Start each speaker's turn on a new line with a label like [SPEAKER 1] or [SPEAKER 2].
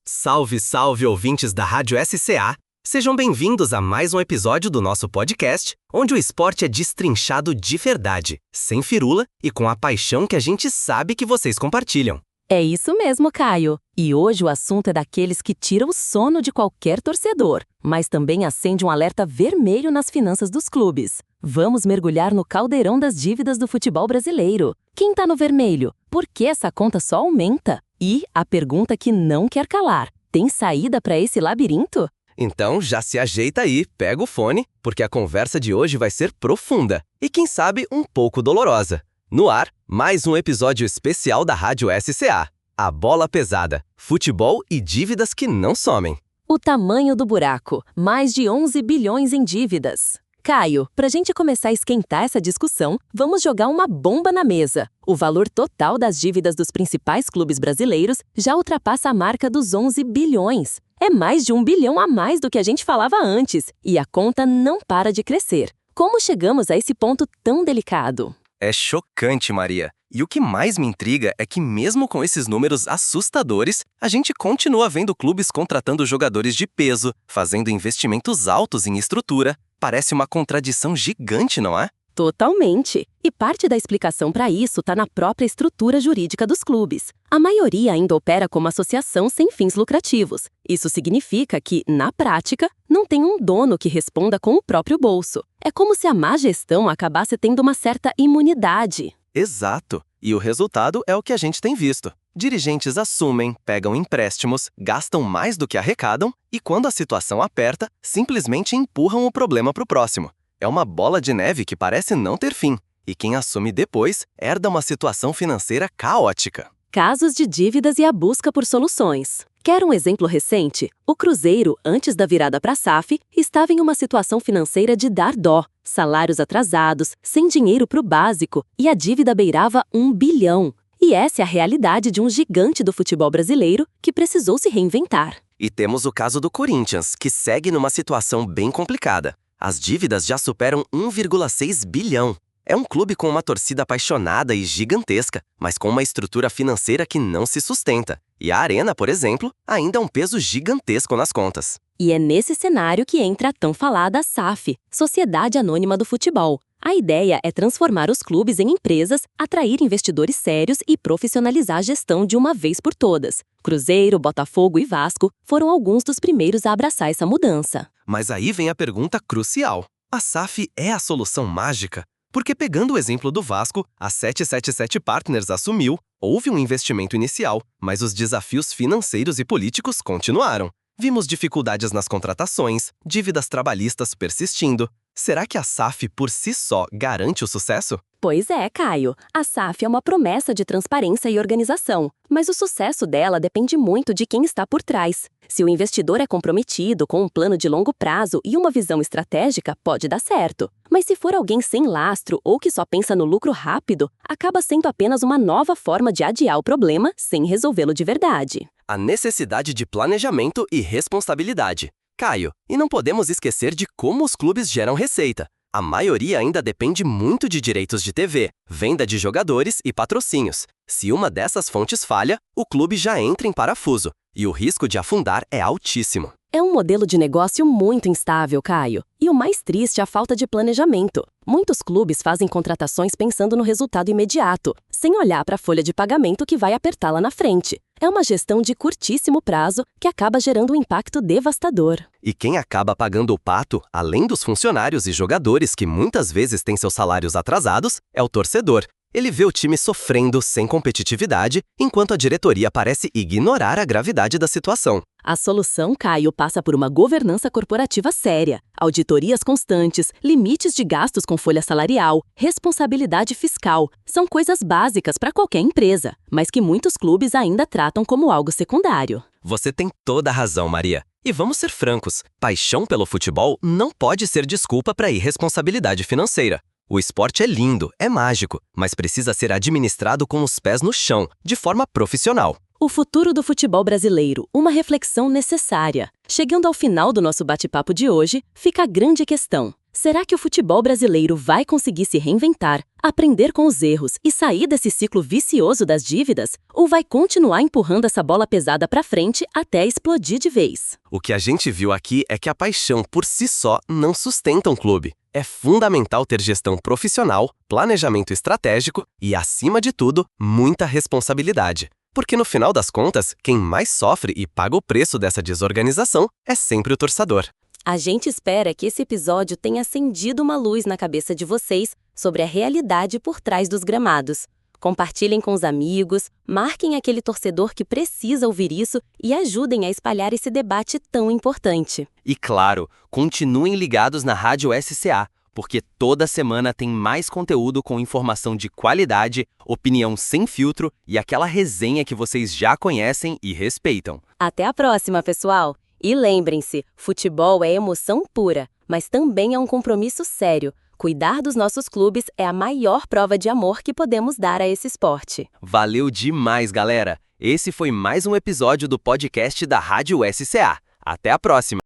[SPEAKER 1] Salve, salve, ouvintes da Rádio SCA! Sejam bem-vindos a mais um episódio do nosso podcast, onde o esporte é destrinchado de verdade, sem firula e com a paixão que a gente sabe que vocês compartilham.
[SPEAKER 2] É isso mesmo, Caio. E hoje o assunto é daqueles que tiram o sono de qualquer torcedor, mas também acende um alerta vermelho nas finanças dos clubes. Vamos mergulhar no caldeirão das dívidas do futebol brasileiro. Quem tá no vermelho? Por que essa conta só aumenta? E a pergunta que não quer calar: tem saída para esse labirinto?
[SPEAKER 1] Então já se ajeita aí, pega o fone, porque a conversa de hoje vai ser profunda e, quem sabe, um pouco dolorosa. No ar, mais um episódio especial da Rádio SCA. A Bola Pesada, futebol e dívidas que não somem.
[SPEAKER 2] O tamanho do buraco: mais de 11 bilhões em dívidas. Caio, pra gente começar a esquentar essa discussão, vamos jogar uma bomba na mesa. O valor total das dívidas dos principais clubes brasileiros já ultrapassa a marca dos 11 bilhões. É mais de 1 bilhão a mais do que a gente falava antes, e a conta não para de crescer. Como chegamos a esse ponto tão delicado?
[SPEAKER 1] É chocante, Maria. E o que mais me intriga é que, mesmo com esses números assustadores, a gente continua vendo clubes contratando jogadores de peso, fazendo investimentos altos em estrutura. Parece uma contradição gigante, não é?
[SPEAKER 2] Totalmente. E parte da explicação para isso está na própria estrutura jurídica dos clubes. A maioria ainda opera como associação sem fins lucrativos. Isso significa que, na prática, não tem um dono que responda com o próprio bolso. É como se a má gestão acabasse tendo uma certa imunidade.
[SPEAKER 1] Exato. E o resultado é o que a gente tem visto. Dirigentes assumem, pegam empréstimos, gastam mais do que arrecadam e, quando a situação aperta, simplesmente empurram o problema para o próximo. É uma bola de neve que parece não ter fim. E quem assume depois herda uma situação financeira caótica.
[SPEAKER 2] Casos de dívidas e a busca por soluções. Quer um exemplo recente? O Cruzeiro, antes da virada para a SAF, estava em uma situação financeira de dar dó. Salários atrasados, sem dinheiro para o básico, e a dívida beirava 1 bilhão. E essa é a realidade de um gigante do futebol brasileiro que precisou se reinventar.
[SPEAKER 1] E temos o caso do Corinthians, que segue numa situação bem complicada. As dívidas já superam 1,6 bilhão. É um clube com uma torcida apaixonada e gigantesca, mas com uma estrutura financeira que não se sustenta. E a Arena, por exemplo, ainda é um peso gigantesco nas contas.
[SPEAKER 2] E é nesse cenário que entra a tão falada SAF, Sociedade Anônima do Futebol. A ideia é transformar os clubes em empresas, atrair investidores sérios e profissionalizar a gestão de uma vez por todas. Cruzeiro, Botafogo e Vasco foram alguns dos primeiros a abraçar essa mudança.
[SPEAKER 1] Mas aí vem a pergunta crucial. A SAF é a solução mágica? Porque, pegando o exemplo do Vasco, a 777 Partners assumiu, houve um investimento inicial, mas os desafios financeiros e políticos continuaram. Vimos dificuldades nas contratações, dívidas trabalhistas persistindo. Será que a SAF por si só garante o sucesso?
[SPEAKER 2] Pois é, Caio. A SAF é uma promessa de transparência e organização, mas o sucesso dela depende muito de quem está por trás. Se o investidor é comprometido com um plano de longo prazo e uma visão estratégica, pode dar certo. Mas se for alguém sem lastro ou que só pensa no lucro rápido, acaba sendo apenas uma nova forma de adiar o problema sem resolvê-lo de verdade.
[SPEAKER 1] A necessidade de planejamento e responsabilidade. Caio, e não podemos esquecer de como os clubes geram receita. A maioria ainda depende muito de direitos de TV, venda de jogadores e patrocínios. Se uma dessas fontes falha, o clube já entra em parafuso, e o risco de afundar é altíssimo.
[SPEAKER 2] É um modelo de negócio muito instável, Caio. E o mais triste é a falta de planejamento. Muitos clubes fazem contratações pensando no resultado imediato, sem olhar para a folha de pagamento que vai apertar lá na frente. É uma gestão de curtíssimo prazo que acaba gerando um impacto devastador.
[SPEAKER 1] E quem acaba pagando o pato, além dos funcionários e jogadores que muitas vezes têm seus salários atrasados, é o torcedor. Ele vê o time sofrendo sem competitividade, enquanto a diretoria parece ignorar a gravidade da situação.
[SPEAKER 2] A solução, Caio, passa por uma governança corporativa séria, auditorias constantes, limites de gastos com folha salarial, responsabilidade fiscal. São coisas básicas para qualquer empresa, mas que muitos clubes ainda tratam como algo secundário.
[SPEAKER 1] Você tem toda a razão, Maria. E vamos ser francos, paixão pelo futebol não pode ser desculpa para irresponsabilidade financeira. O esporte é lindo, é mágico, mas precisa ser administrado com os pés no chão, de forma profissional.
[SPEAKER 2] O futuro do futebol brasileiro, uma reflexão necessária. Chegando ao final do nosso bate-papo de hoje, fica a grande questão. Será que o futebol brasileiro vai conseguir se reinventar, aprender com os erros e sair desse ciclo vicioso das dívidas? Ou vai continuar empurrando essa bola pesada para frente até explodir de vez?
[SPEAKER 1] O que a gente viu aqui é que a paixão por si só não sustenta um clube. É fundamental ter gestão profissional, planejamento estratégico e, acima de tudo, muita responsabilidade. Porque no final das contas, quem mais sofre e paga o preço dessa desorganização é sempre o torcedor.
[SPEAKER 2] A gente espera que esse episódio tenha acendido uma luz na cabeça de vocês sobre a realidade por trás dos gramados. Compartilhem com os amigos, marquem aquele torcedor que precisa ouvir isso e ajudem a espalhar esse debate tão importante.
[SPEAKER 3] E claro, continuem ligados na Rádio SCA, porque toda semana tem mais conteúdo com informação de qualidade, opinião sem filtro e aquela resenha que vocês já conhecem e respeitam.
[SPEAKER 2] Até a próxima, pessoal! E lembrem-se, futebol é emoção pura, mas também é um compromisso sério. Cuidar dos nossos clubes é a maior prova de amor que podemos dar a esse esporte.
[SPEAKER 3] Valeu demais, galera! Esse foi mais um episódio do podcast da Rádio SCA. Até a próxima!